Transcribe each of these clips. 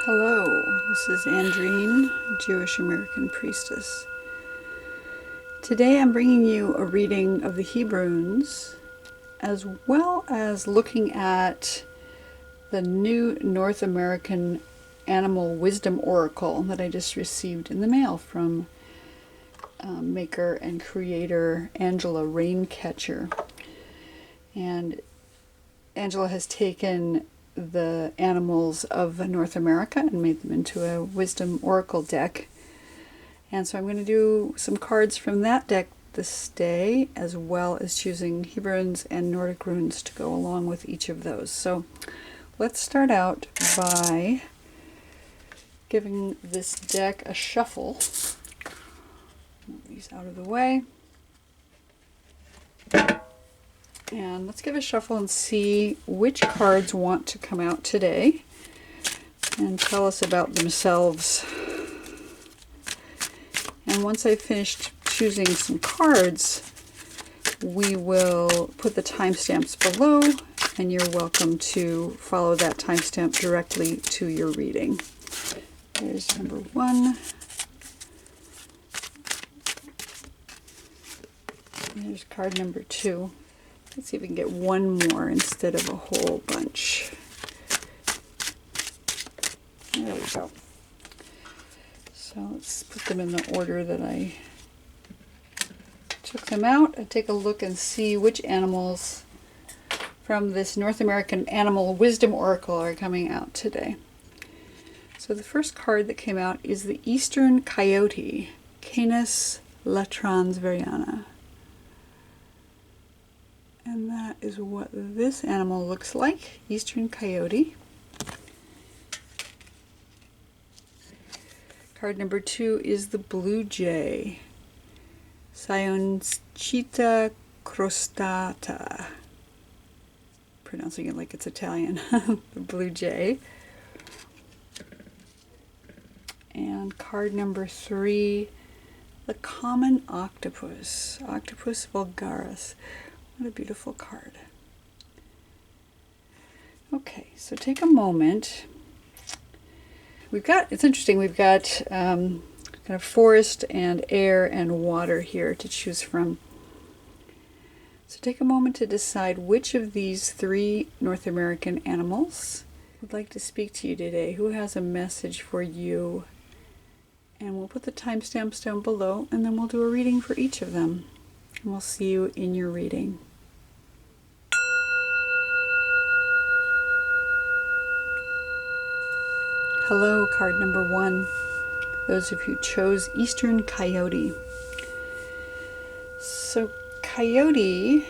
Hello, this is Andrine, Jewish American Priestess. Today I'm bringing you a reading of the Hebrunes, as well as looking at the new North American Animal Wisdom Oracle that I just received in the mail from maker and creator Angela Raincatcher. And Angela has taken the animals of North America and made them into a wisdom oracle deck. And so I'm going to do some cards from that deck this day, as well as choosing Hebrunes and Nordic runes to go along with each of those. So let's start out by giving this deck a shuffle. Move these out of the way. And let's give a shuffle and see which cards want to come out today and tell us about themselves. And once I've finished choosing some cards, we will put the timestamps below, and you're welcome to follow that timestamp directly to your reading. There's number 1. There's card number 2. Let's see if we can get one more instead of a whole bunch. There we go. So let's put them in the order that I took them out and take a look and see which animals from this North American Animal Wisdom Oracle are coming out today. So the first card that came out is the Eastern Coyote, Canis latransvariana. And that is what this animal looks like, Eastern Coyote. Card number 2 is the Blue Jay, Sioncita crostata. Pronouncing it like it's Italian, the Blue Jay. And card number 3, the Common Octopus, Octopus vulgaris. What a beautiful card. Okay, so take a moment. It's interesting, we've got kind of forest and air and water here to choose from. So take a moment to decide which of these 3 North American animals would like to speak to you today. Who has a message for you? And we'll put the timestamps down below, and then we'll do a reading for each of them. And we'll see you in your reading. Hello, card number 1. Those of you who chose Eastern Coyote. So coyote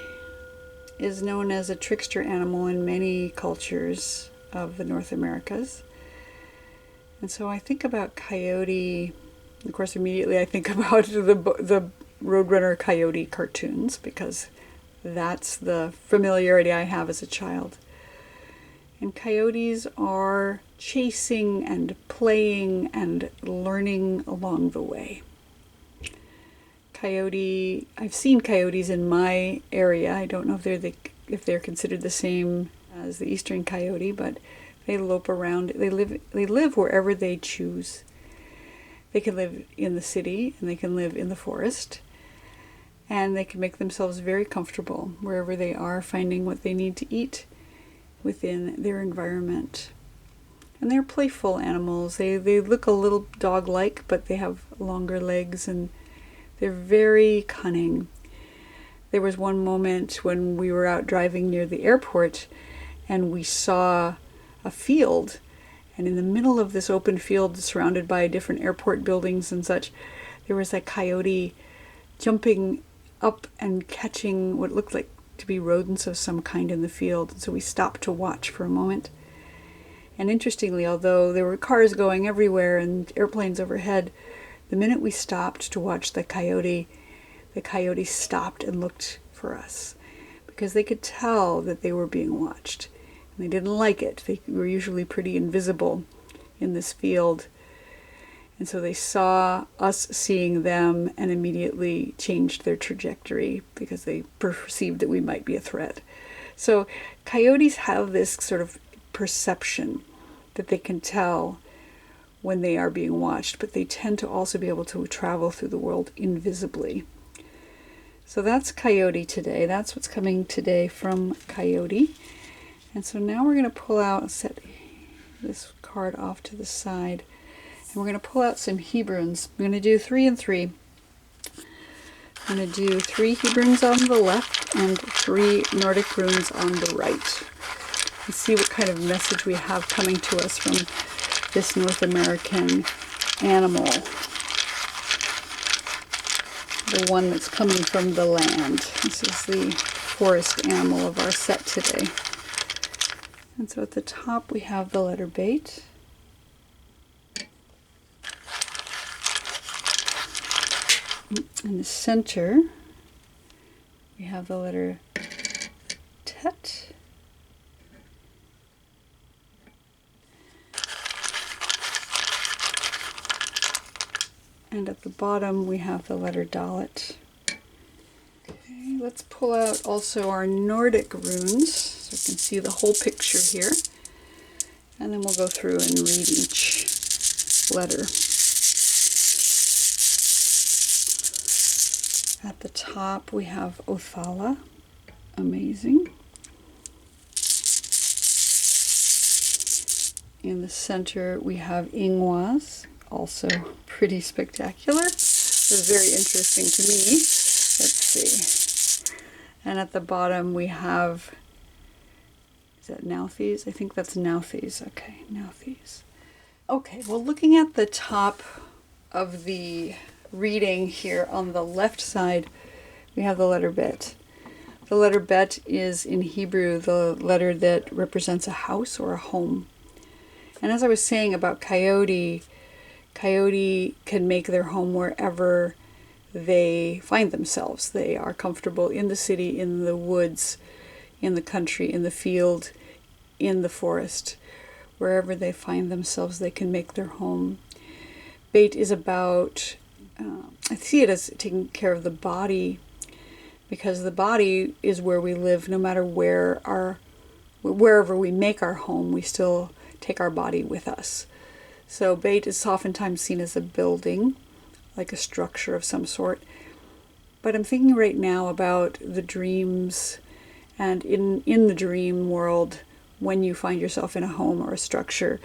is known as a trickster animal in many cultures of the North Americas. And so I think about coyote, of course immediately I think about the Roadrunner Coyote cartoons, because that's the familiarity I have as a child. And coyotes are chasing and playing and learning along the way. I've seen coyotes in my area. I don't know if they're considered the same as the Eastern Coyote, but they lope around. They live wherever they choose. They can live in the city and they can live in the forest. And they can make themselves very comfortable wherever they are, finding what they need to eat within their environment. And they're playful animals. They look a little dog-like, but they have longer legs and they're very cunning. There was one moment when we were out driving near the airport and we saw a field, and in the middle of this open field surrounded by different airport buildings and such, there was a coyote jumping up and catching what looked like to be rodents of some kind in the field. And so we stopped to watch for a moment. And interestingly, although there were cars going everywhere and airplanes overhead, the minute we stopped to watch the coyote stopped and looked for us, because they could tell that they were being watched. And they didn't like it. They were usually pretty invisible in this field. And so they saw us seeing them and immediately changed their trajectory because they perceived that we might be a threat. So coyotes have this sort of perception that they can tell when they are being watched, but they tend to also be able to travel through the world invisibly. So that's Coyote today. That's what's coming today from Coyote. And so now we're going to pull out, set this card off to the side, and we're going to pull out some Hebrunes. I'm going to do 3 and 3. I'm going to do 3 Hebrunes on the left and 3 Nordic runes on the right. And see what kind of message we have coming to us from this North American animal. The one that's coming from the land. This is the forest animal of our set today. And so at the top we have the letter Bait. In the center we have the letter Tet. And at the bottom we have the letter Dalet. Okay, let's pull out also our Nordic runes so you can see the whole picture here. And then we'll go through and read each letter. At the top we have Othala. Amazing. In the center we have Ingwaz. Also pretty spectacular. It was very interesting to me. Let's see. And at the bottom we have, is that Nauthies? I think that's Nauthies. Okay, Nauthies. Okay, well, looking at the top of the reading here on the left side, we have the letter Bet. The letter Bet is in Hebrew the letter that represents a house or a home. And as I was saying about Coyote can make their home wherever they find themselves. They are comfortable in the city, in the woods, in the country, in the field, in the forest. Wherever they find themselves, they can make their home. Bait is about, I see it as taking care of the body, because the body is where we live. No matter wherever we make our home, we still take our body with us. So Bait is oftentimes seen as a building, like a structure of some sort. But I'm thinking right now about the dreams, and in the dream world, when you find yourself in a home or a structure,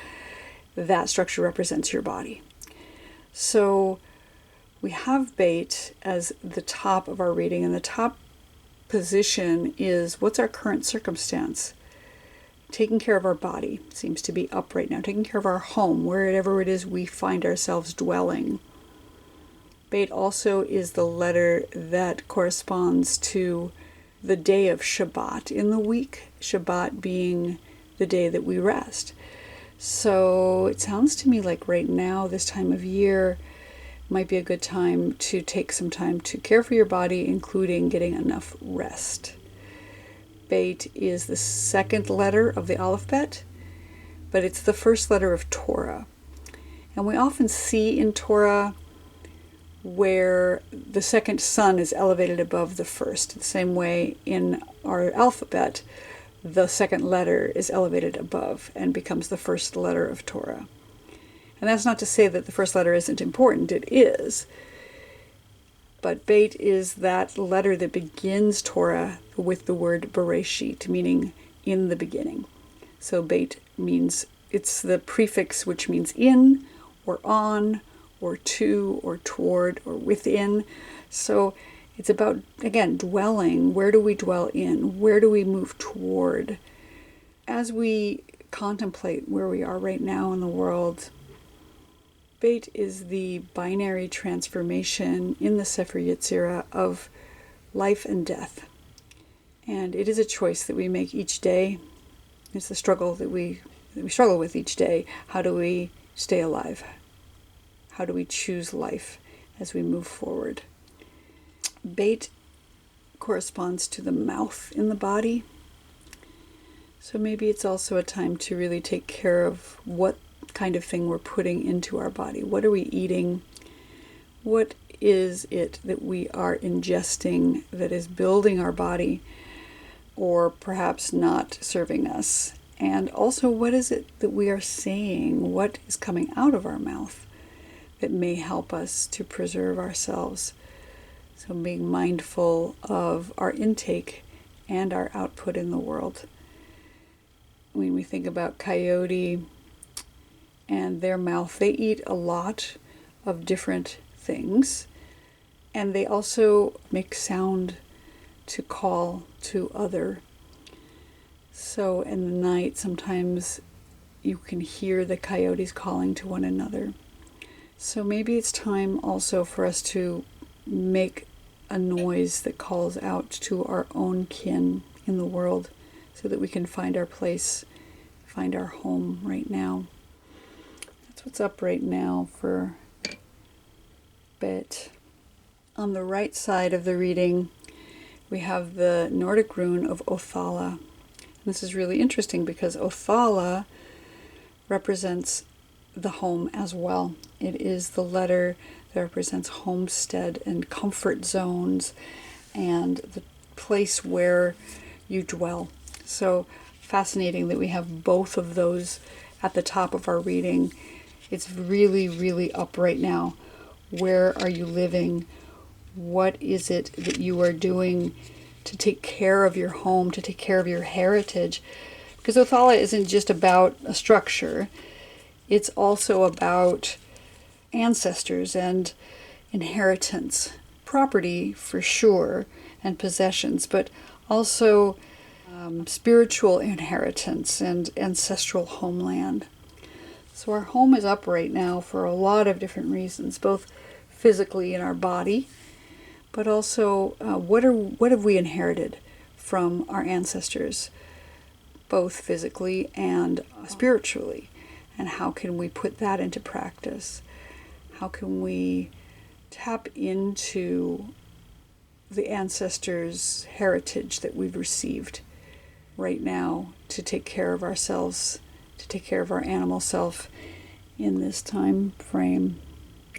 that structure represents your body. So we have Bait as the top of our reading, and the top position is what's our current circumstance. Taking care of our body seems to be up right now. Taking care of our home, wherever it is we find ourselves dwelling. Bait also is the letter that corresponds to the day of Shabbat in the week, Shabbat being the day that we rest. So it sounds to me like right now, this time of year, might be a good time to take some time to care for your body, including getting enough rest. Bait is the second letter of the alphabet, but it's the first letter of Torah. And we often see in Torah where the second son is elevated above the first. The same way in our alphabet, the second letter is elevated above and becomes the first letter of Torah. And that's not to say that the first letter isn't important. It is. But Beit is that letter that begins Torah with the word Bereshit, meaning in the beginning. So Beit means, it's the prefix which means in, or on, or to, or toward, or within. So it's about, again, dwelling. Where do we dwell in? Where do we move toward? As we contemplate where we are right now in the world, Beit is the binary transformation in the Sefer Yetzirah of life and death. And it is a choice that we make each day. It's the struggle that we struggle with each day. How do we stay alive? How do we choose life as we move forward? Beit corresponds to the mouth in the body. So maybe it's also a time to really take care of what kind of thing we're putting into our body. What are we eating? What is it that we are ingesting that is building our body or perhaps not serving us? And also, what is it that we are saying? What is coming out of our mouth that may help us to preserve ourselves? So being mindful of our intake and our output in the world. When we think about coyote and their mouth, they eat a lot of different things, and they also make sound to call to other. So in the night, sometimes you can hear the coyotes calling to one another. So maybe it's time also for us to make a noise that calls out to our own kin in the world, so that we can find our place, find our home right now. That's what's up right now for a bit. On the right side of the reading, we have the Nordic rune of Othala. This is really interesting because Othala represents the home as well. It is the letter that represents homestead and comfort zones and the place where you dwell. So fascinating that we have both of those at the top of our reading. It's really, really up right now. Where are you living? What is it that you are doing to take care of your home, to take care of your heritage? Because Othala isn't just about a structure. It's also about ancestors and inheritance, property for sure, and possessions, but also spiritual inheritance and ancestral homeland. So our home is up right now for a lot of different reasons, both physically in our body, but also what have we inherited from our ancestors, both physically and spiritually, and how can we put that into practice? How can we tap into the ancestors' heritage that we've received right now to take care of ourselves, to take care of our animal self in this time frame?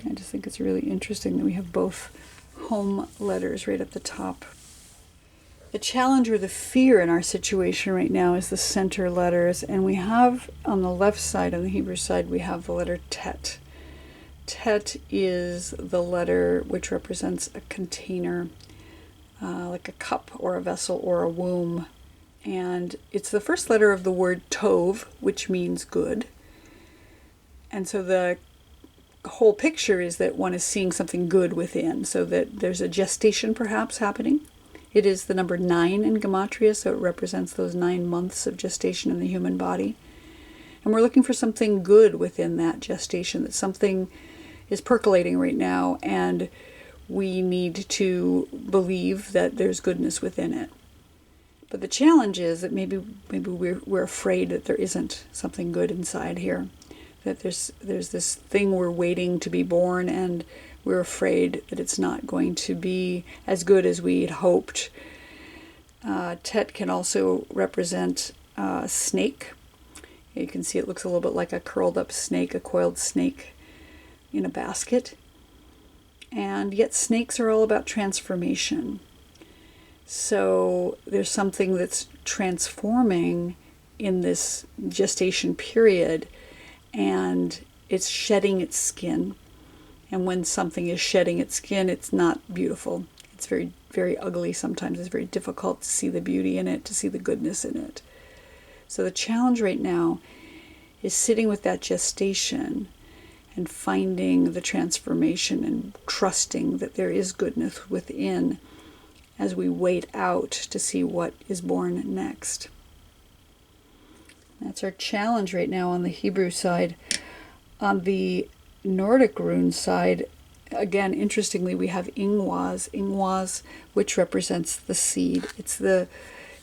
I just think it's really interesting that we have both home letters right at the top. The challenge or the fear in our situation right now is the center letters, and we have on the left side, on the Hebrew side, we have the letter Tet. Tet is the letter which represents a container, like a cup or a vessel or a womb. And it's the first letter of the word Tov, which means good. And so the whole picture is that one is seeing something good within, so that there's a gestation perhaps happening. It is the number 9 in Gematria, so it represents those 9 months of gestation in the human body. And we're looking for something good within that gestation, that something is percolating right now, and we need to believe that there's goodness within it. But the challenge is that maybe we're afraid that there isn't something good inside here, that there's this thing we're waiting to be born, and we're afraid that it's not going to be as good as we'd hoped. Tet can also represent a snake. You can see it looks a little bit like a curled up snake, a coiled snake in a basket. And yet snakes are all about transformation. So there's something that's transforming in this gestation period, and it's shedding its skin. And when something is shedding its skin, it's not beautiful. It's very, very ugly sometimes. It's very difficult to see the beauty in it, to see the goodness in it. So the challenge right now is sitting with that gestation and finding the transformation and trusting that there is goodness within as we wait out to see what is born next. That's our challenge right now on the Hebrew side. On the Nordic rune side, again, interestingly, we have Ingwaz, which represents the seed. It's the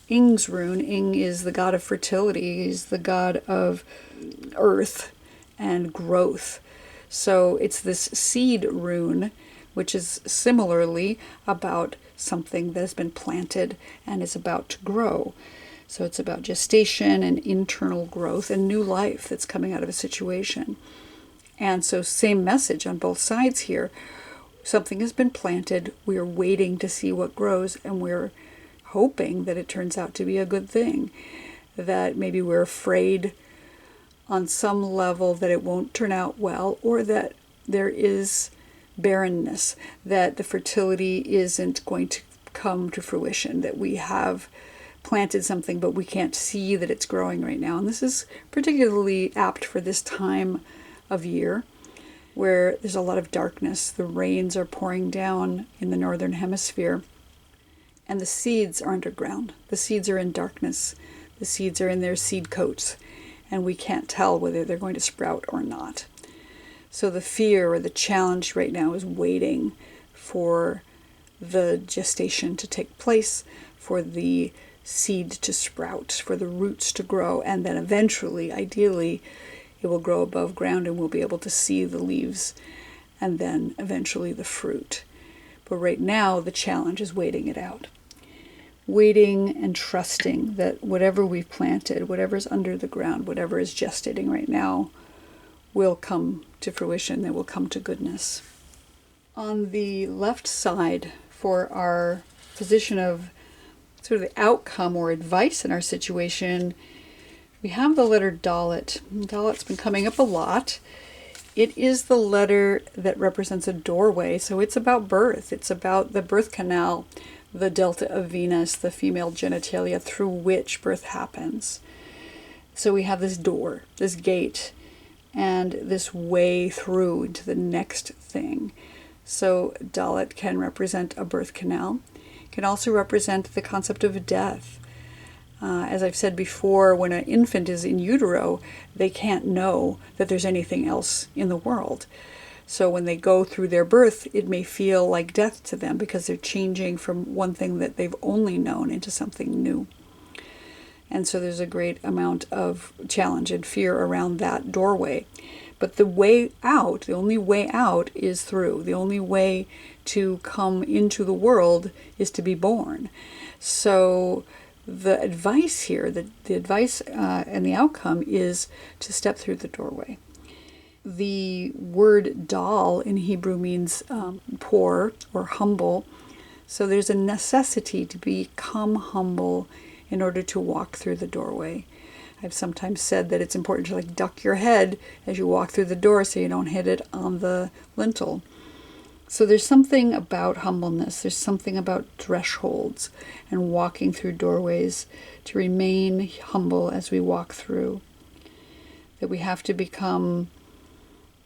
Ing's rune. Ing is the god of fertility. He's the god of earth and growth. So it's this seed rune, which is similarly about something that has been planted and is about to grow. So it's about gestation and internal growth and new life that's coming out of a situation. And so same message on both sides here. Something has been planted, we are waiting to see what grows, and we're hoping that it turns out to be a good thing. that maybe we're afraid on some level that it won't turn out well, or that there is barrenness, that the fertility isn't going to come to fruition, that we have planted something but we can't see that it's growing right now. And this is particularly apt for this time of year where there's a lot of darkness. The rains are pouring down in the northern hemisphere and the seeds are underground. The seeds are in darkness. The seeds are in their seed coats and we can't tell whether they're going to sprout or not. So the fear or the challenge right now is waiting for the gestation to take place, for the seed to sprout, for the roots to grow, and then eventually, ideally, it will grow above ground and we'll be able to see the leaves and then eventually the fruit. But right now, the challenge is waiting it out. Waiting and trusting that whatever we've planted, whatever's under the ground, whatever is gestating right now, will come to fruition, they will come to goodness. On the left side, for our position of sort of the outcome or advice in our situation, we have the letter Dalet. Dalet's been coming up a lot. It is the letter that represents a doorway, so it's about birth. It's about the birth canal, the delta of Venus, the female genitalia through which birth happens. So we have this door, this gate, and this way through into the next thing. So Dalet can represent a birth canal. It can also represent the concept of death. As I've said before, when an infant is in utero, they can't know that there's anything else in the world. So when they go through their birth, it may feel like death to them because they're changing from one thing that they've only known into something new. And so there's a great amount of challenge and fear around that doorway. But the way out, the only way out is through. The only way to come into the world is to be born. So the advice here, the advice and the outcome is to step through the doorway. The word dal in Hebrew means poor or humble. So there's a necessity to become humble in order to walk through the doorway. I've sometimes said that it's important to duck your head as you walk through the door so you don't hit it on the lintel. So there's something about humbleness. There's something about thresholds and walking through doorways to remain humble as we walk through. That we have to become,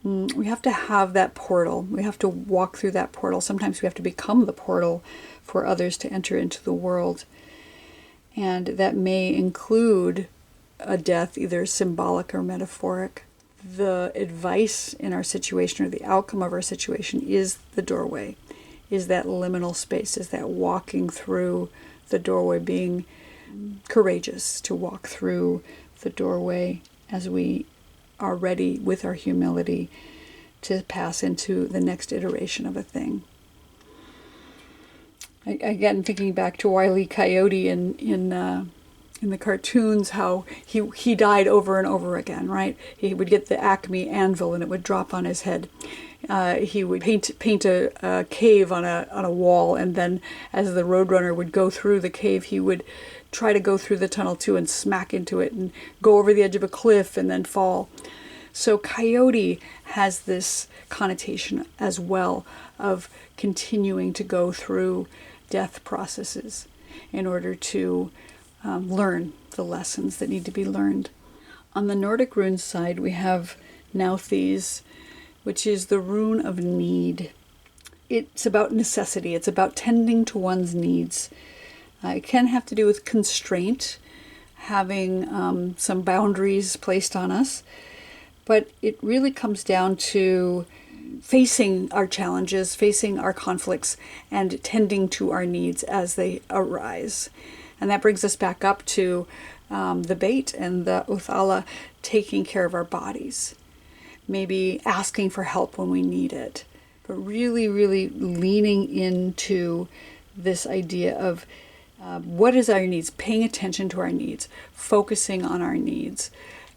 we have to have that portal. We have to walk through that portal. Sometimes we have to become the portal for others to enter into the world. And that may include a death, either symbolic or metaphoric. The advice in our situation or the outcome of our situation is the doorway, is that liminal space, is that walking through the doorway, being courageous to walk through the doorway as we are ready with our humility to pass into the next iteration of a thing. Again, thinking back to Wile E. Coyote in the cartoons, how he died over and over again, right? He would get the Acme anvil and it would drop on his head. He would paint a cave on a wall, and then as the roadrunner would go through the cave, he would try to go through the tunnel too and smack into it and go over the edge of a cliff and then fall. So Coyote has this connotation as well of continuing to go through death processes in order to learn the lessons that need to be learned. On the Nordic runes side, we have Nauthiz, which is the rune of need. It's about necessity. It's about tending to one's needs. It can have to do with constraint, having some boundaries placed on us, but it really comes down to facing our challenges, facing our conflicts, and tending to our needs as they arise. And that brings us back up to the bait and the Uthala, taking care of our bodies. Maybe asking for help when we need it. But really, really leaning into this idea of what is our needs, paying attention to our needs, focusing on our needs,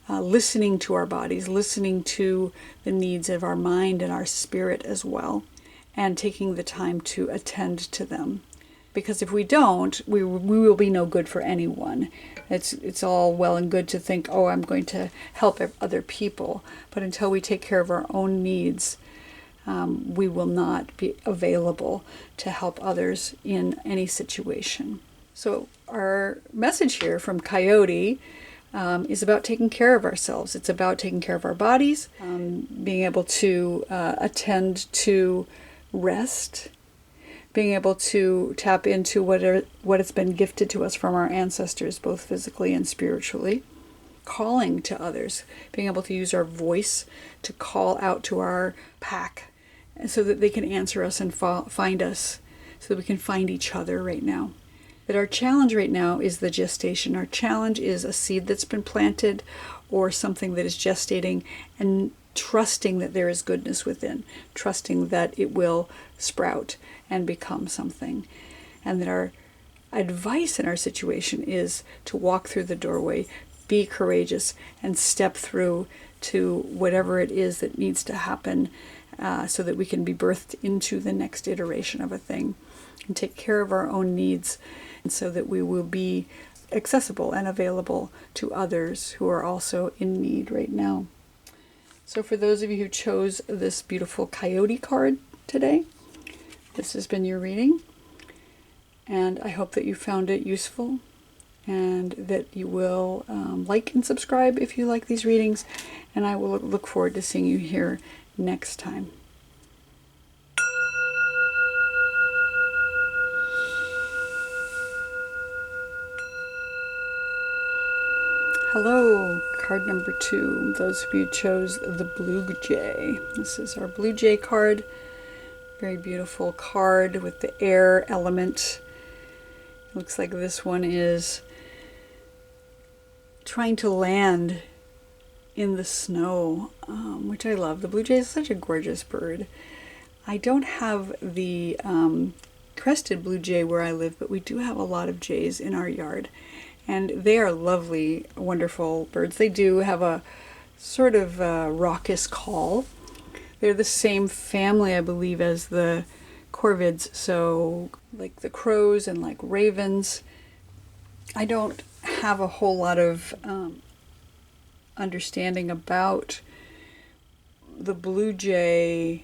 listening to our bodies, listening to the needs of our mind and our spirit as well, and taking the time to attend to them. Because if we don't, we will be no good for anyone. It's all well and good to think, oh, I'm going to help other people. But until we take care of our own needs, we will not be available to help others in any situation. So our message here from Coyote is about taking care of ourselves. It's about taking care of our bodies, being able to attend to rest, being able to tap into what has been gifted to us from our ancestors, both physically and spiritually, calling to others, being able to use our voice to call out to our pack so that they can answer us and find us, so that we can find each other right now. That our challenge right now is the gestation. Our challenge is a seed that's been planted or something that is gestating, and trusting that there is goodness within, trusting that it will sprout and become something. And that our advice in our situation is to walk through the doorway, be courageous, and step through to whatever it is that needs to happen, so that we can be birthed into the next iteration of a thing, and take care of our own needs, and so that we will be accessible and available to others who are also in need right now. So for those of you who chose this beautiful Coyote card today, this has been your reading, and I hope that you found it useful, and that you will like and subscribe if you like these readings, and I will look forward to seeing you here next time. Hello, card number 2. Those of you chose the Blue Jay. This is our Blue Jay card. Very beautiful card with the air element. Looks like this one is trying to land in the snow, which I love. The blue jay is such a gorgeous bird. I don't have the crested blue jay where I live, but we do have a lot of jays in our yard. And they are lovely, wonderful birds. They do have a sort of raucous call. They're the same family, I believe, as the corvids, so like the crows and like ravens. I don't have a whole lot of understanding about the blue jay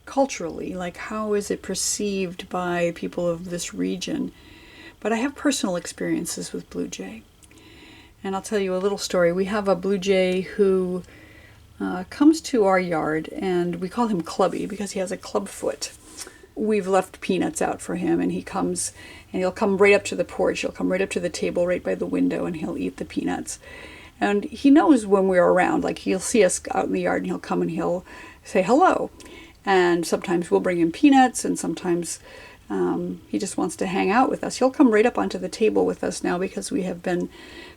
culturally, like how is it perceived by people of this region. But I have personal experiences with blue jay. And I'll tell you a little story. We have a blue jay who comes to our yard, and we call him Clubby because he has a club foot. We've left peanuts out for him, and he comes, and he'll come right up to the porch. He'll come right up to the table right by the window, and he'll eat the peanuts. And he knows when we're around. Like, he'll see us out in the yard, and he'll come and he'll say hello. And sometimes we'll bring him peanuts, and sometimes he just wants to hang out with us. He'll come right up onto the table with us now because we have been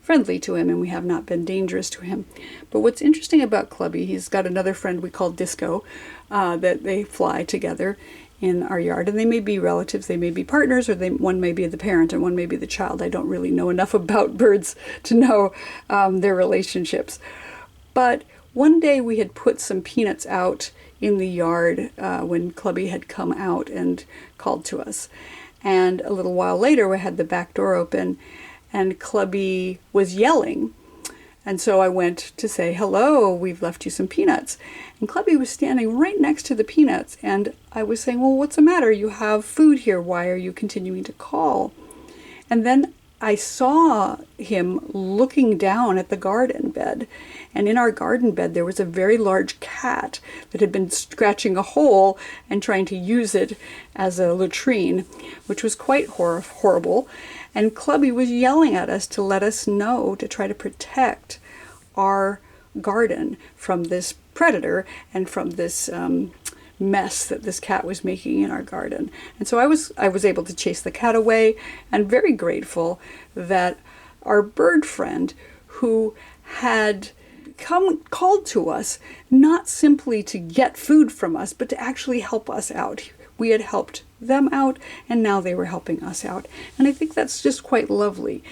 friendly to him and we have not been dangerous to him. But what's interesting about Clubby, he's got another friend we call Disco, that they fly together in our yard. And they may be relatives, they may be partners, or one may be the parent and one may be the child. I don't really know enough about birds to know their relationships. But one day we had put some peanuts out in the yard when Clubby had come out and called to us. And a little while later we had the back door open and Clubby was yelling. And so I went to say, hello, we've left you some peanuts. And Clubby was standing right next to the peanuts. And I was saying, well, what's the matter? You have food here. Why are you continuing to call? And then I saw him looking down at the garden bed. And in our garden bed, there was a very large cat that had been scratching a hole and trying to use it as a latrine, which was quite horrible. And Clubby was yelling at us to let us know, to try to protect our garden from this predator and from this mess that this cat was making in our garden. And so I was able to chase the cat away, and very grateful that our bird friend, who had called to us not simply to get food from us, but to actually help us out. We had helped them out, and now they were helping us out. And I think that's just quite lovely.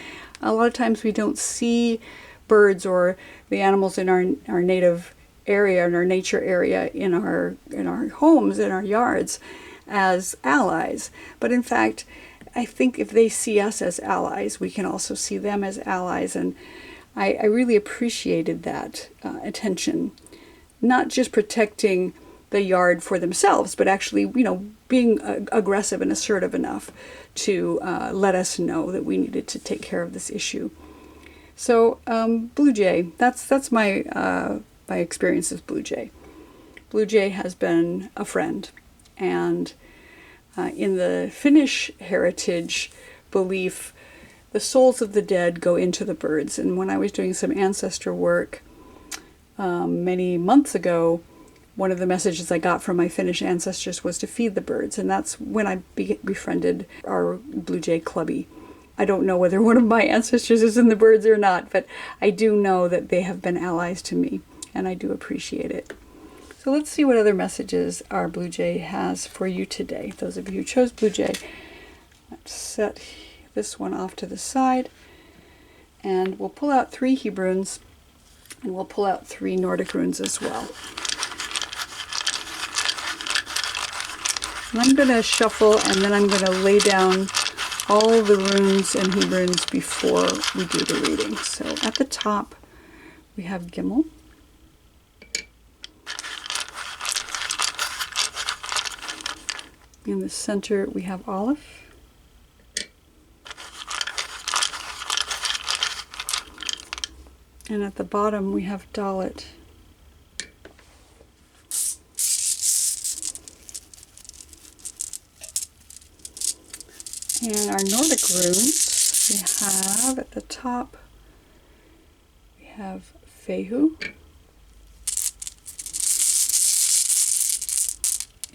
A lot of times we don't see birds or the animals in our native area, in our nature area, in our homes, in our yards, as allies. But in fact, I think if they see us as allies, we can also see them as allies. And I really appreciated that attention, not just protecting the yard for themselves, but actually, being aggressive and assertive enough to let us know that we needed to take care of this issue. So Blue Jay, that's my my experience with Blue Jay. Blue Jay has been a friend, and in the Finnish heritage belief, the souls of the dead go into the birds. And when I was doing some ancestor work many months ago, one of the messages I got from my Finnish ancestors was to feed the birds, and that's when I befriended our Blue Jay clubby. I don't know whether one of my ancestors is in the birds or not, but I do know that they have been allies to me, and I do appreciate it. So let's see what other messages our Blue Jay has for you today. Those of you who chose Blue Jay, let's set this one off to the side, and we'll pull out 3 Hebrunes, and we'll pull out 3 Nordic runes as well. And I'm going to shuffle, and then I'm going to lay down all the runes and Hebrunes before we do the reading. So at the top, we have Gimel. In the center, we have Aleph. And at the bottom, we have Dalet. And our Nordic runes, we have at the top, we have Fehu.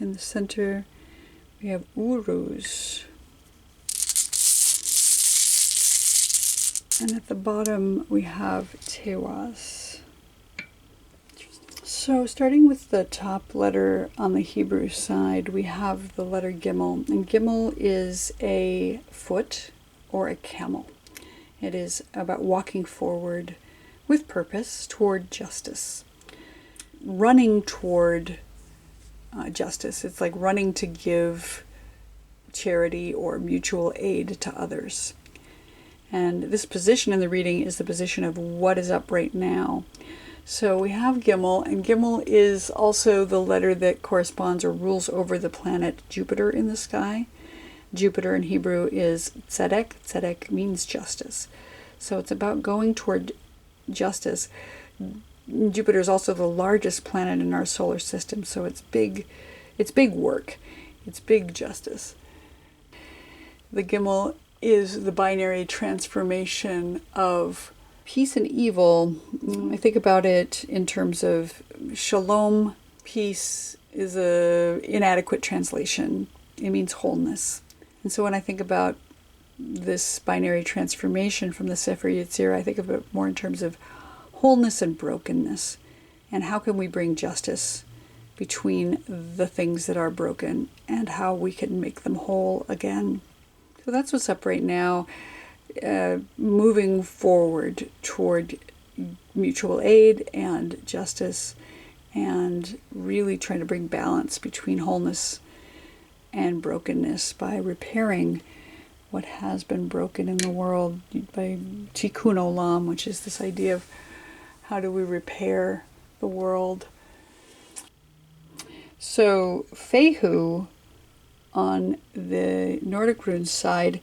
In the center, we have Uruz. And at the bottom, we have Tewaz. So starting with the top letter on the Hebrew side, we have the letter Gimel. And Gimel is a foot or a camel. It is about walking forward with purpose toward justice. Running toward justice. It's like running to give charity or mutual aid to others. And this position in the reading is the position of what is up right now. So we have Gimel, and Gimel is also the letter that corresponds or rules over the planet Jupiter in the sky. Jupiter in Hebrew is Tzedek. Tzedek means justice. So it's about going toward justice. Jupiter is also the largest planet in our solar system, so it's big work. It's big justice. The Gimel is the binary transformation of peace and evil. I think about it in terms of shalom. Peace is an inadequate translation. It means wholeness. And so when I think about this binary transformation from the Sefer Yetzirah, I think of it more in terms of wholeness and brokenness. And how can we bring justice between the things that are broken and how we can make them whole again. So that's what's up right now. Moving forward toward mutual aid and justice, and really trying to bring balance between wholeness and brokenness by repairing what has been broken in the world by Tikkun Olam, which is this idea of how do we repair the world. So Fehu on the Nordic Runes side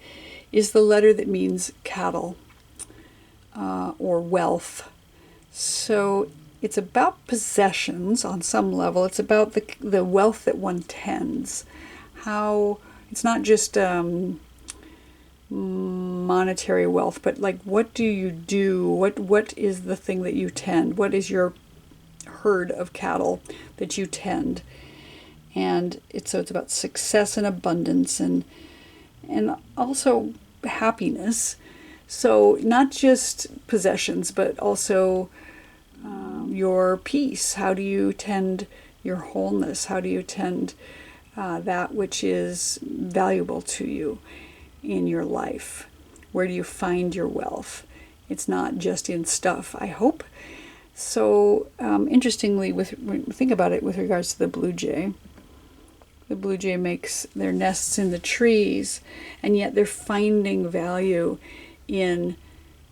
is the letter that means cattle or wealth. So it's about possessions on some level. It's about the wealth that one tends. How it's not just monetary wealth, but like what do you do? What is the thing that you tend? What is your herd of cattle that you tend? And it's about success and abundance and also happiness. So not just possessions, but also your peace. How do you tend your wholeness? How do you tend that which is valuable to you in your life? Where do you find your wealth? It's not just in stuff, I hope. So interestingly, when we think about it with regards to the blue jay, The blue jay makes their nests in the trees, and yet they're finding value in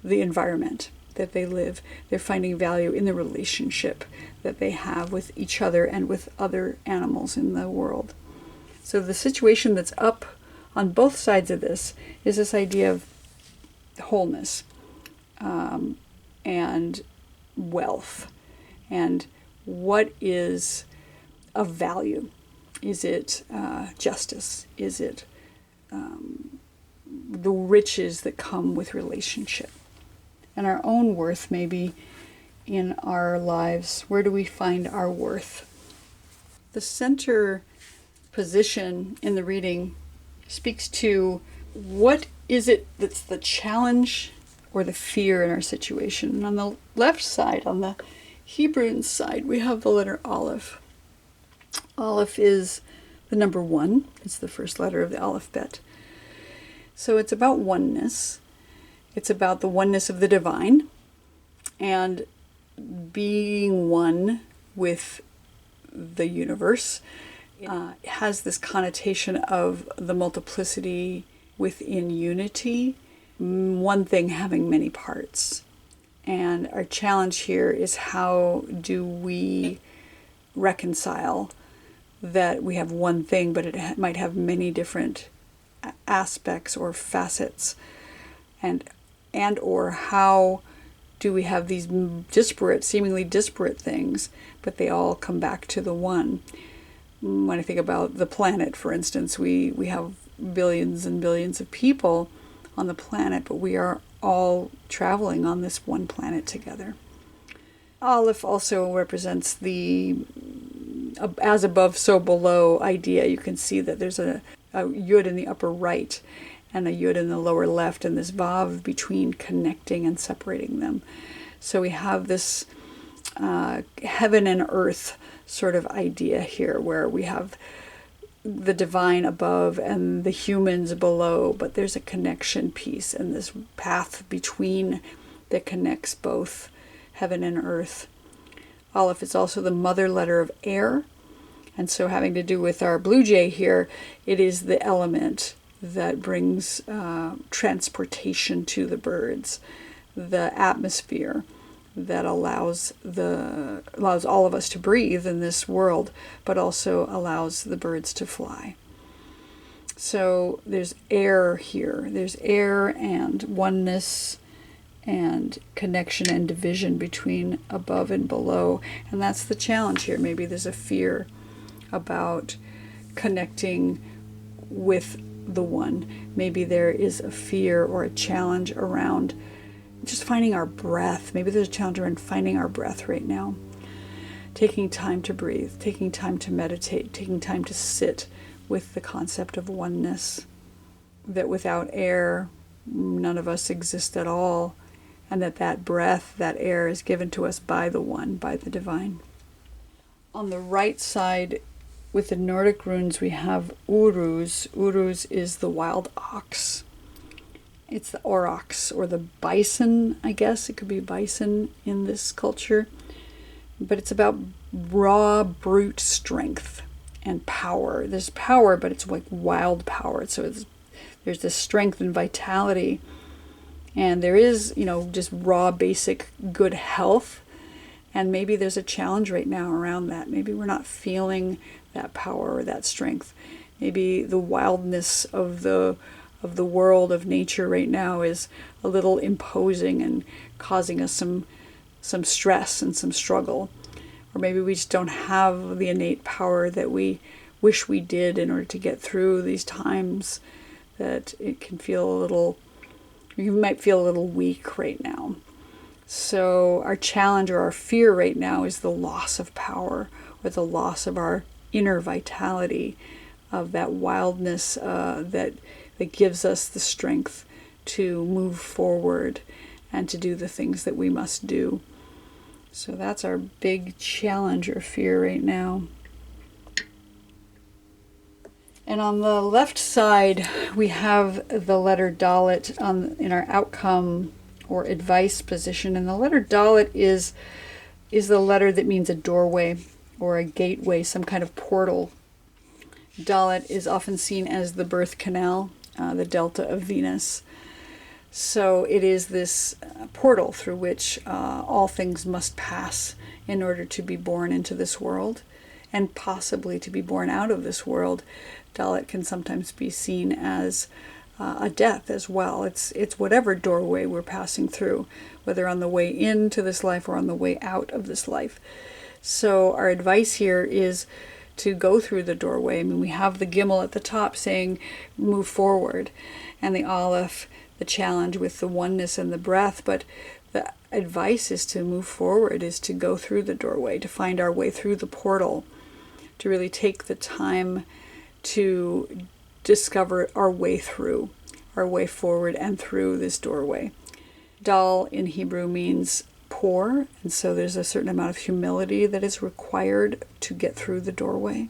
the environment that they live. They're finding value in the relationship that they have with each other and with other animals in the world. So the situation that's up on both sides of this is this idea of wholeness and wealth, and what is of value. Is it justice? Is it the riches that come with relationship? And our own worth, maybe, in our lives. Where do we find our worth? The center position in the reading speaks to what is it that's the challenge or the fear in our situation. And on the left side, on the Hebrunes side, we have the letter Aleph. Aleph is the number 1. It's the first letter of the alphabet. So it's about oneness. It's about the oneness of the divine and being one with the universe. It has this connotation of the multiplicity within unity, one thing having many parts. And our challenge here is, how do we reconcile that we have one thing, but it might have many different aspects or facets, and or how do we have these seemingly disparate things, but they all come back to the one. When I think about the planet, for instance, we have billions and billions of people on the planet, but we are all traveling on this one planet together. Aleph also represents the as above, so below idea. You can see that there's a yud in the upper right and a yud in the lower left, and this vav between, connecting and separating them. So we have this heaven and earth sort of idea here, where we have the divine above and the humans below, but there's a connection piece and this path between that connects both heaven and earth. Aleph is also the mother letter of air, and so having to do with our blue jay here, it is the element that brings transportation to the birds, the atmosphere that allows all of us to breathe in this world, but also allows the birds to fly. So there's air here. There's air and oneness and connection and division between above and below. And that's the challenge here. Maybe there's a fear about connecting with the one. Maybe there is a fear or a challenge around just finding our breath. Maybe there's a challenge around finding our breath right now. Taking time to breathe, taking time to meditate, taking time to sit with the concept of oneness. That without air, none of us exist at all. And that breath, that air, is given to us by the one, by the divine. On the right side, with the Nordic runes, we have Uruz. Uruz is the wild ox. It's the aurochs, or the bison, I guess. It could be bison in this culture. But it's about raw, brute strength and power. There's power, but it's like wild power. So there's this strength and vitality. And there is, just raw, basic good health. And maybe there's a challenge right now around that. Maybe we're not feeling that power or that strength. Maybe the wildness of the world, of nature right now, is a little imposing and causing us some stress and some struggle. Or maybe we just don't have the innate power that we wish we did in order to get through these times, that it can feel you might feel a little weak right now. So our challenge or our fear right now is the loss of power, or the loss of our inner vitality, of that wildness that gives us the strength to move forward and to do the things that we must do. So that's our big challenge or fear right now. And on the left side, we have the letter Dalet in our outcome or advice position. And the letter Dalet is the letter that means a doorway or a gateway, some kind of portal. Dalet is often seen as the birth canal, the delta of Venus. So it is this portal through which all things must pass in order to be born into this world, and possibly to be born out of this world. Dalet can sometimes be seen as a death as well. It's whatever doorway we're passing through, whether on the way into this life or on the way out of this life. So our advice here is to go through the doorway. I mean, we have the Gimel at the top saying move forward, and the Aleph, the challenge with the oneness and the breath, but the advice is to move forward, is to go through the doorway, to find our way through the portal, to really take the time to discover our way through, our way forward and through this doorway. Dal in Hebrew means pour, and so there's a certain amount of humility that is required to get through the doorway.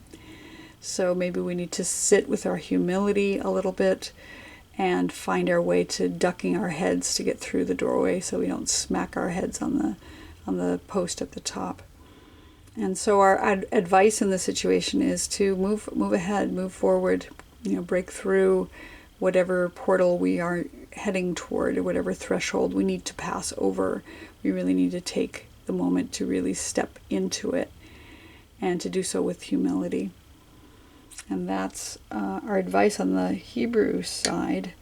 So maybe we need to sit with our humility a little bit and find our way to ducking our heads to get through the doorway so we don't smack our heads on the post at the top. And so our advice in this situation is to move ahead, move forward, break through whatever portal we are heading toward, or whatever threshold we need to pass over. We really need to take the moment to really step into it, and to do so with humility. And that's our advice on the Hebrew side.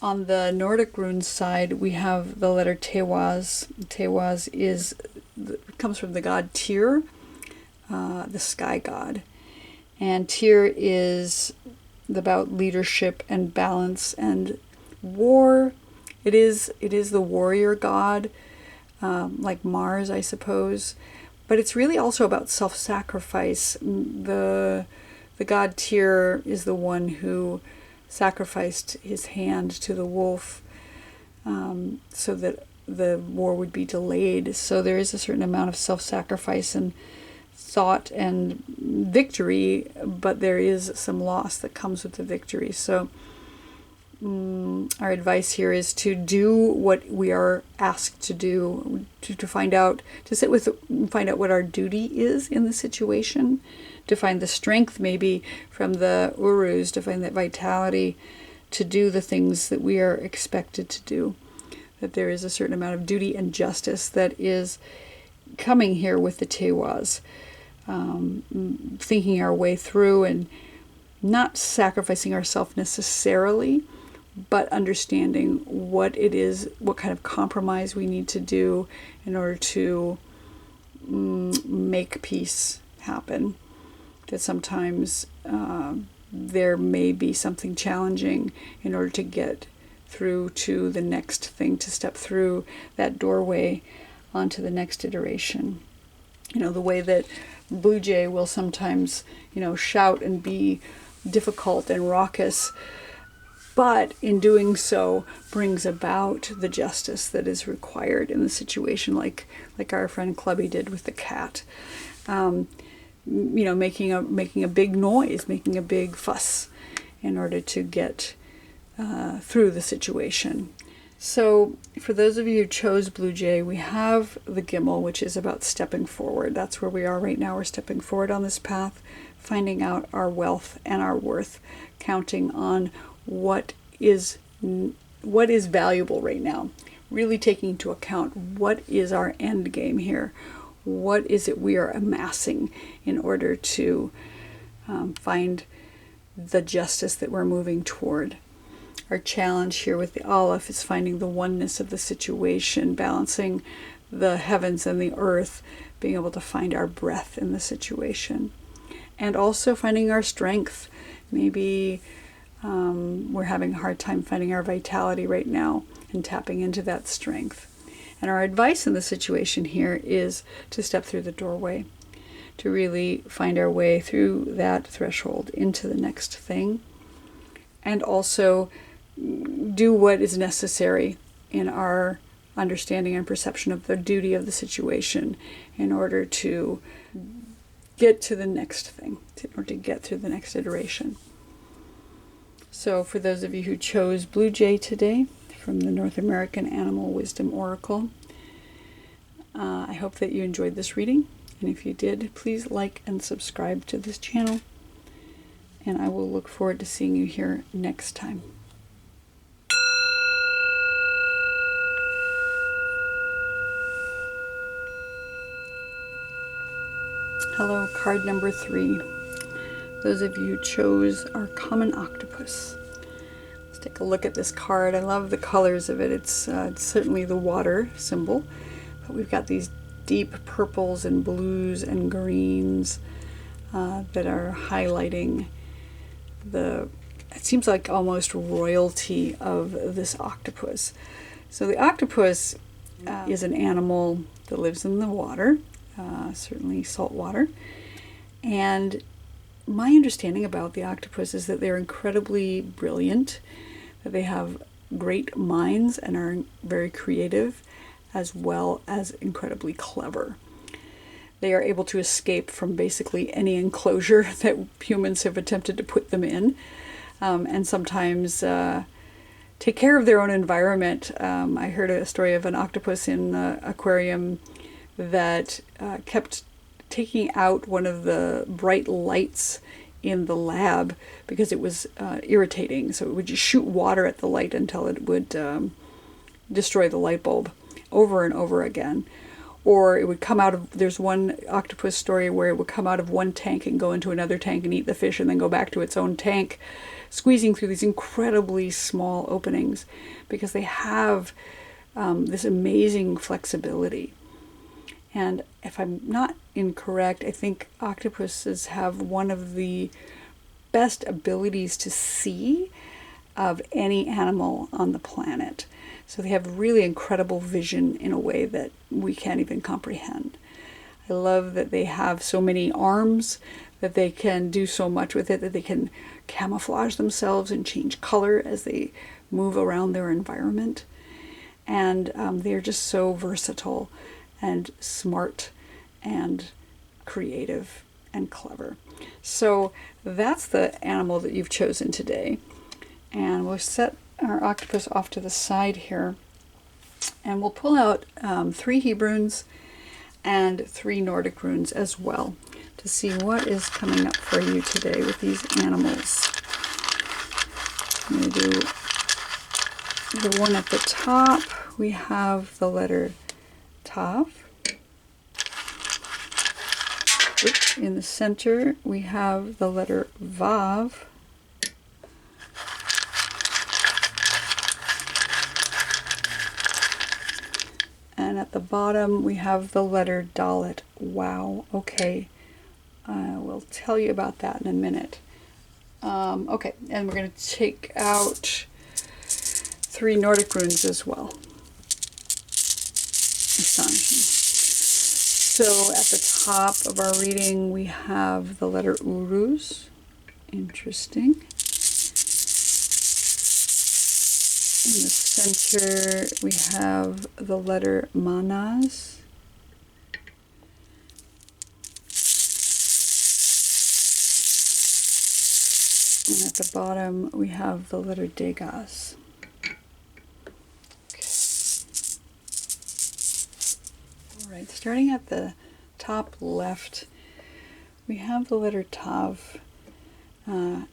On the Nordic runes side, we have the letter Tewaz. Tewaz comes from the god Tyr, the sky god. And Tyr is about leadership and balance and war. It is the warrior god, like Mars, I suppose. But it's really also about self-sacrifice. The god Tyr is the one who sacrificed his hand to the wolf so that the war would be delayed. So there is a certain amount of self-sacrifice and thought and victory, but there is some loss that comes with the victory. So our advice here is to do what we are asked to do, to find out what our duty is in the situation, to find the strength maybe from the urus, to find that vitality to do the things that we are expected to do. That there is a certain amount of duty and justice that is coming here with the Tewaz, thinking our way through and not sacrificing ourselves necessarily, but understanding what it is, what kind of compromise we need to do in order to make peace happen. That sometimes there may be something challenging in order to get through to the next thing, to step through that doorway onto the next iteration. The way that Blue Jay will sometimes, shout and be difficult and raucous, but in doing so brings about the justice that is required in the situation, like our friend Clubby did with the cat. Making a big noise, making a big fuss in order to get through the situation. So for those of you who chose Blue Jay, we have the Gimel, which is about stepping forward. That's where we are right now. We're stepping forward on this path, finding out our wealth and our worth, counting on what is valuable right now, really taking into account what is our end game here. What is it we are amassing in order to find the justice that we're moving toward? Our challenge here with the Aleph is finding the oneness of the situation, balancing the heavens and the earth, being able to find our breath in the situation, and also finding our strength. Maybe we're having a hard time finding our vitality right now and tapping into that strength. And our advice in the situation here is to step through the doorway, to really find our way through that threshold into the next thing, and also do what is necessary in our understanding and perception of the duty of the situation in order to get to the next thing, or to get through the next iteration. So for those of you who chose Blue Jay today from the North American Animal Wisdom Oracle, I hope that you enjoyed this reading. And if you did, please like and subscribe to this channel. and I will look forward to seeing you here next time. Hello, card number 3. Those of you who chose our common octopus. Let's take a look at this card. I love the colors of it. It's certainly the water symbol, but we've got these deep purples and blues and greens that are highlighting it seems like almost royalty of this octopus. So the octopus is an animal that lives in the water, certainly salt water. And my understanding about the octopus is that they're incredibly brilliant, that they have great minds and are very creative, as well as incredibly clever. They are able to escape from basically any enclosure that humans have attempted to put them in, and sometimes take care of their own environment. I heard a story of an octopus in an aquarium that kept taking out one of the bright lights in the lab because it was irritating. So it would just shoot water at the light until it would destroy the light bulb over and over again. Or it would come out of, there's one octopus story where it would come out of one tank and go into another tank and eat the fish and then go back to its own tank, squeezing through these incredibly small openings because they have this amazing flexibility. And if I'm not incorrect, I think octopuses have one of the best abilities to see of any animal on the planet. So they have really incredible vision in a way that we can't even comprehend. I love that they have so many arms, that they can do so much with it, that they can camouflage themselves and change color as they move around their environment. And they're just so versatile and smart and creative and clever. So that's the animal that you've chosen today. And we'll set our octopus off to the side here. And we'll pull out 3 Hebrunes and 3 Nordic runes as well to see what is coming up for you today with these animals. I'm going to do the one at the top. We have the letter Tav. In the center, we have the letter Vav. And at the bottom, we have the letter Dalet. Wow, okay. I will tell you about that in a minute. Okay, and we're going to take out 3 Nordic runes as well. Astonishing. So at the top of our reading, we have the letter Uruz. Interesting. In the center, we have the letter Manaz. And at the bottom, we have the letter Degas. Right, starting at the top left, we have the letter Tav, and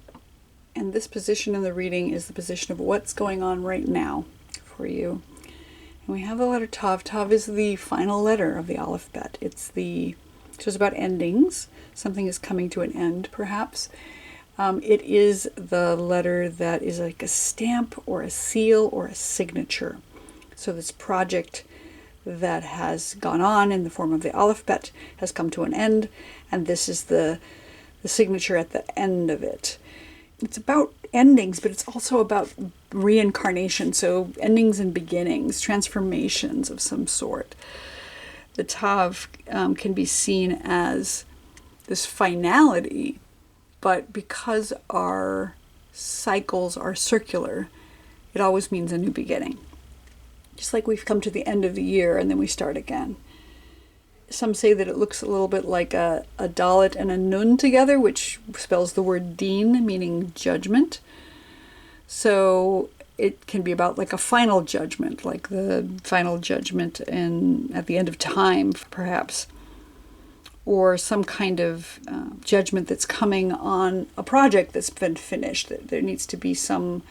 this position in the reading is the position of what's going on right now for you. And we have the letter Tav. Tav is the final letter of the alphabet. So it's about endings. Something is coming to an end, perhaps. It is the letter that is like a stamp or a seal or a signature. So this project that has gone on in the form of the alphabet has come to an end, and this is the signature at the end of it. It's about endings, but it's also about reincarnation, so endings and beginnings, transformations of some sort. The Tav can be seen as this finality, but because our cycles are circular, it always means a new beginning. Just like we've come to the end of the year and then we start again. Some say that it looks a little bit like a Dalet and a Nun together, which spells the word Din, meaning judgment. So it can be about like a final judgment, like the final judgment at the end of time, perhaps. or some kind of judgment that's coming on a project that's been finished. That there needs to be some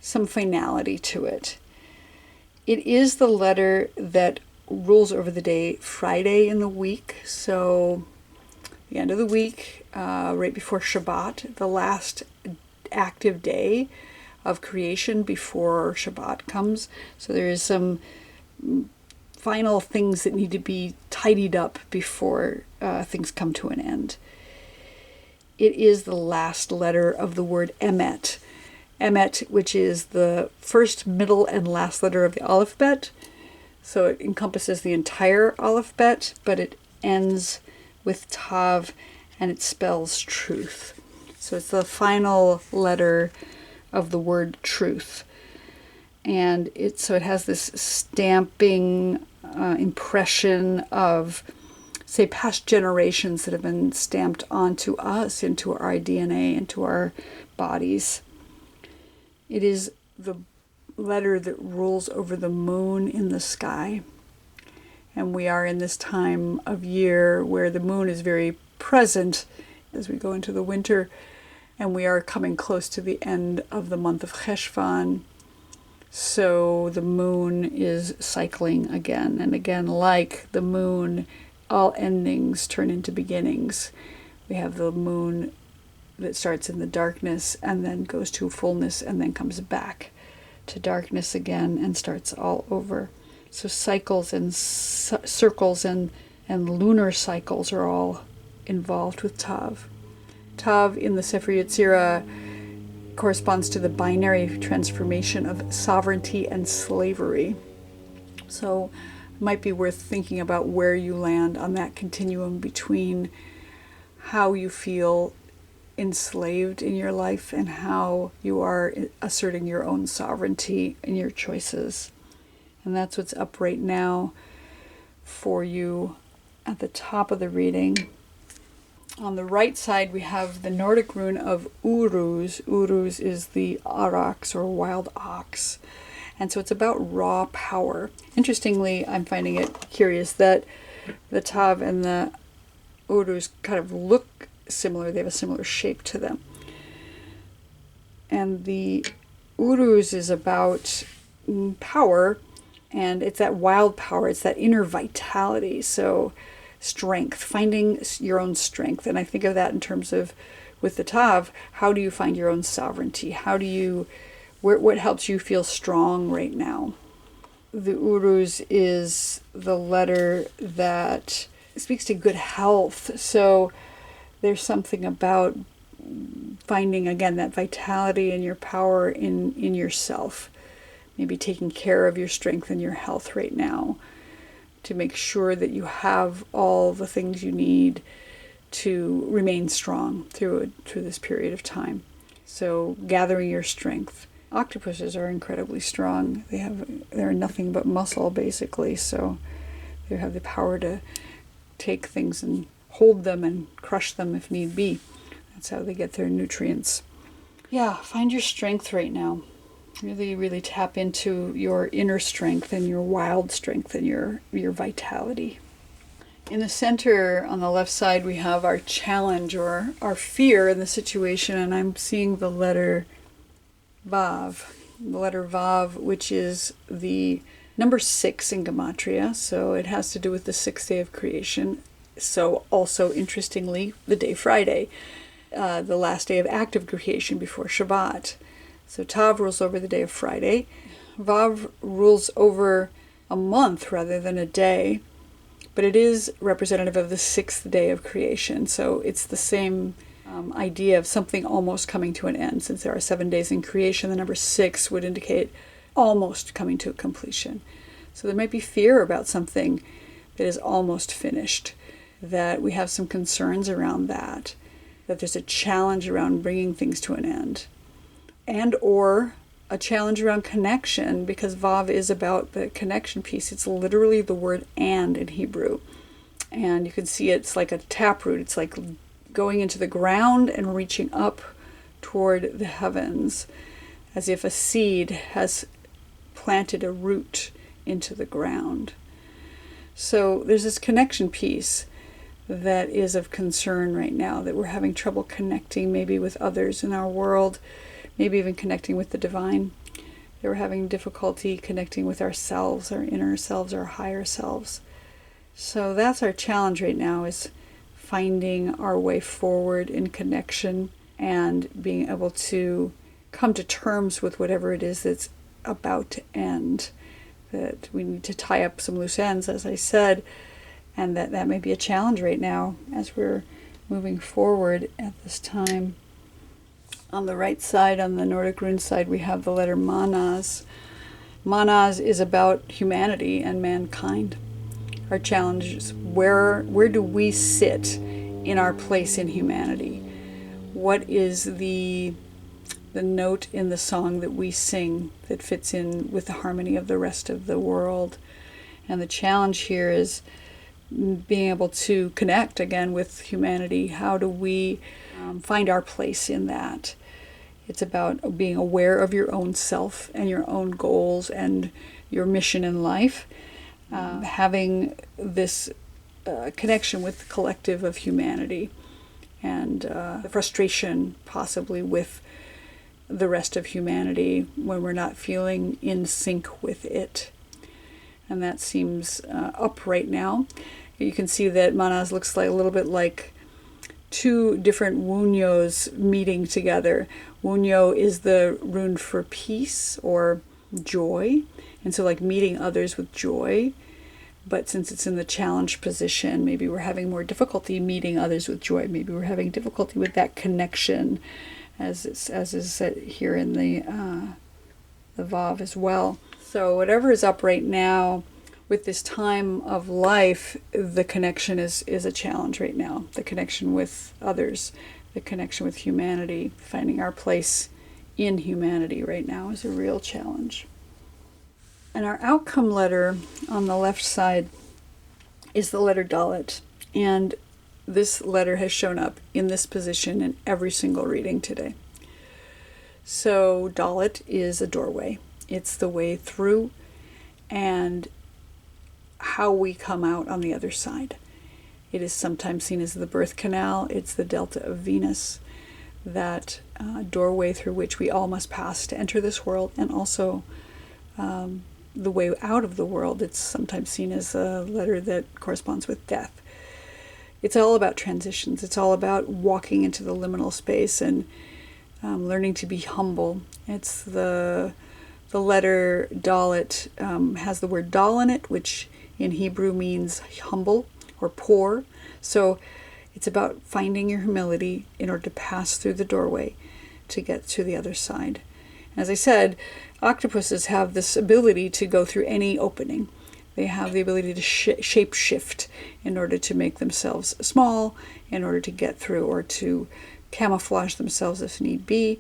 finality to it. It is the letter that rules over the day Friday in the week, so the end of the week, right before Shabbat, the last active day of creation before Shabbat comes. So there is some final things that need to be tidied up before things come to an end. It is the last letter of the word emet. Emet, which is the first, middle, and last letter of the alphabet. So it encompasses the entire alphabet, but it ends with tav, and it spells truth. So it's the final letter of the word truth. And it has this stamping impression of, say, past generations that have been stamped onto us, into our DNA, into our bodies. It is the letter that rules over the moon in the sky. And we are in this time of year where the moon is very present as we go into the winter, and we are coming close to the end of the month of Cheshvan. So the moon is cycling again and again. Like the moon, all endings turn into beginnings. We have the moon that starts in the darkness and then goes to fullness and then comes back to darkness again and starts all over. So cycles and circles and lunar cycles are all involved with Tav. Tav in the Sefer Yetzirah corresponds to the binary transformation of sovereignty and slavery. So it might be worth thinking about where you land on that continuum between how you feel enslaved in your life and how you are asserting your own sovereignty in your choices. And that's what's up right now for you at the top of the reading. On the right side, we have the Nordic rune of Uruz. Uruz is the aurochs or wild ox. And so it's about raw power. Interestingly, I'm finding it curious that the Tav and the Uruz kind of look similar. They have a similar shape to them. And the Uruz is about power, and it's that wild power. It's that inner vitality. So strength, finding your own strength. And I think of that in terms of, with the Tav, how do you find your own sovereignty? How do you, what helps you feel strong right now? The Uruz is the letter that speaks to good health. So there's something about finding, again, that vitality and your power in yourself. Maybe taking care of your strength and your health right now to make sure that you have all the things you need to remain strong through this period of time. So gathering your strength. Octopuses are incredibly strong. They're nothing but muscle, basically. So they have the power to take things and hold them and crush them if need be. That's how they get their nutrients. Yeah, find your strength right now. Really, really tap into your inner strength and your wild strength and your vitality. In the center, on the left side, we have our challenge or our fear in the situation, and I'm seeing the letter Vav. The letter Vav, which is the number 6 in Gematria, so it has to do with the 6th day of creation. So also, interestingly, the day Friday, the last day of active creation before Shabbat. So Tav rules over the day of Friday. Vav rules over a month rather than a day, but it is representative of the 6th day of creation. So it's the same idea of something almost coming to an end. Since there are 7 days in creation, the number 6 would indicate almost coming to a completion. So there might be fear about something that is almost finished, that we have some concerns around that there's a challenge around bringing things to an end. And or a challenge around connection, because Vav is about the connection piece. It's literally the word and in Hebrew. And you can see it's like a taproot. It's like going into the ground and reaching up toward the heavens, as if a seed has planted a root into the ground. So there's this connection piece that is of concern right now, that we're having trouble connecting maybe with others in our world, maybe even connecting with the divine. That we're having difficulty connecting with ourselves, our inner selves, our higher selves. So that's our challenge right now, is finding our way forward in connection and being able to come to terms with whatever it is that's about to end. That we need to tie up some loose ends, as I said, and that may be a challenge right now as we're moving forward at this time. On the right side, on the Nordic rune side, we have the letter Manas. Manas is about humanity and mankind. Our challenge is where do we sit in our place in humanity? What is the note in the song that we sing that fits in with the harmony of the rest of the world? And the challenge here is being able to connect again with humanity. How do we find our place in that? It's about being aware of your own self and your own goals and your mission in life. Having this connection with the collective of humanity, and the frustration possibly with the rest of humanity when we're not feeling in sync with it. And that seems up right now. You can see that Manas looks like a little bit like two different Wunyos meeting together. Wunyo is the rune for peace or joy, and so like meeting others with joy. But since it's in the challenge position, maybe we're having more difficulty meeting others with joy. Maybe we're having difficulty with that connection, as is said here in the Vav as well. So whatever is up right now with this time of life, the connection is a challenge right now. The connection with others, the connection with humanity, finding our place in humanity right now is a real challenge. And our outcome letter on the left side is the letter Dalet. And this letter has shown up in this position in every single reading today. So Dalet is a doorway. It's the way through and how we come out on the other side. It is sometimes seen as the birth canal. It's the delta of Venus, that doorway through which we all must pass to enter this world, and also the way out of the world. It's sometimes seen as a letter that corresponds with death. It's all about transitions. It's all about walking into the liminal space and learning to be humble. It's the letter Dalet has the word Dal in it, which in Hebrew means humble or poor. So it's about finding your humility in order to pass through the doorway to get to the other side. As I said, octopuses have this ability to go through any opening. They have the ability to shape shift in order to make themselves small, in order to get through, or to camouflage themselves if need be.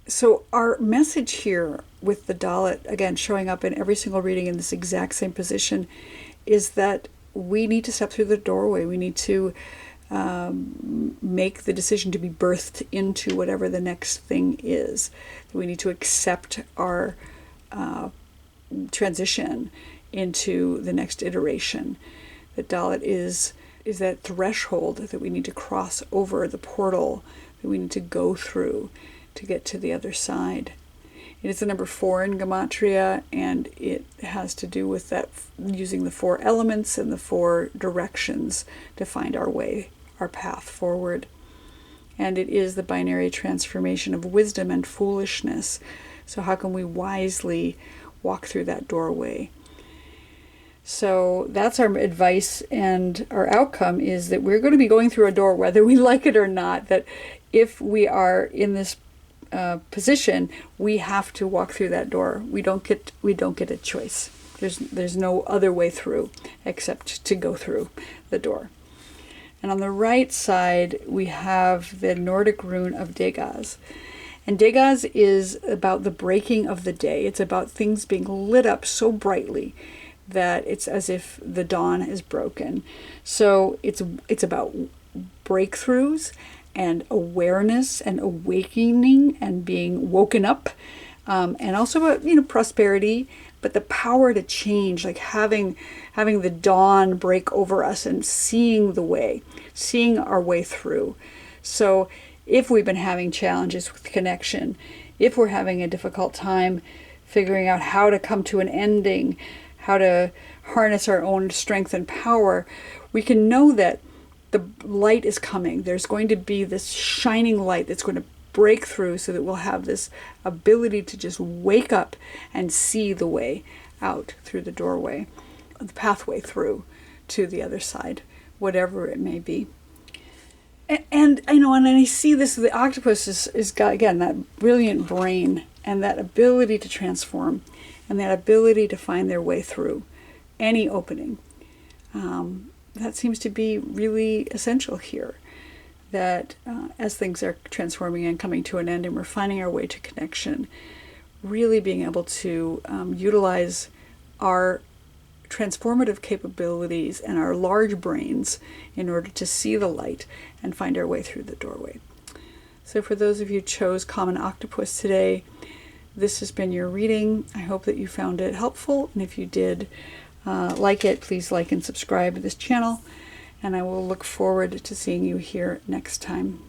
So our message here with the Dalet, again, showing up in every single reading in this exact same position, is that we need to step through the doorway. We need to make the decision to be birthed into whatever the next thing is. We need to accept our transition into the next iteration. The Dalet is that threshold that we need to cross over, the portal that we need to go through to get to the other side. It is the number 4 in Gematria, and it has to do with that, using the 4 elements and the 4 directions to find our way, our path forward. And it is the binary transformation of wisdom and foolishness. So how can we wisely walk through that doorway? So that's our advice, and our outcome is that we're going to be going through a door whether we like it or not. That if we are in this position, we have to walk through that door. We don't get a choice. There's no other way through except to go through the door. And on the right side, we have the Nordic rune of Degaz. And Degaz is about the breaking of the day. It's about things being lit up so brightly that it's as if the dawn is broken. So it's about breakthroughs and awareness and awakening and being woken up, and also about prosperity but the power to change, like having the dawn break over us and seeing the way, seeing our way through. So if we've been having challenges with connection, if we're having a difficult time figuring out how to come to an ending, how to harness our own strength and power, we can know that the light is coming. There's going to be this shining light that's going to break through, so that we'll have this ability to just wake up and see the way out through the doorway, the pathway through to the other side, whatever it may be. And I see this, the octopus is got, again, that brilliant brain and that ability to transform and that ability to find their way through any opening. That seems to be really essential here. That as things are transforming and coming to an end and we're finding our way to connection, really being able to utilize our transformative capabilities and our large brains in order to see the light and find our way through the doorway. So for those of you who chose Common Octopus today, this has been your reading. I hope that you found it helpful, and if you did like it, please like and subscribe to this channel, and I will look forward to seeing you here next time.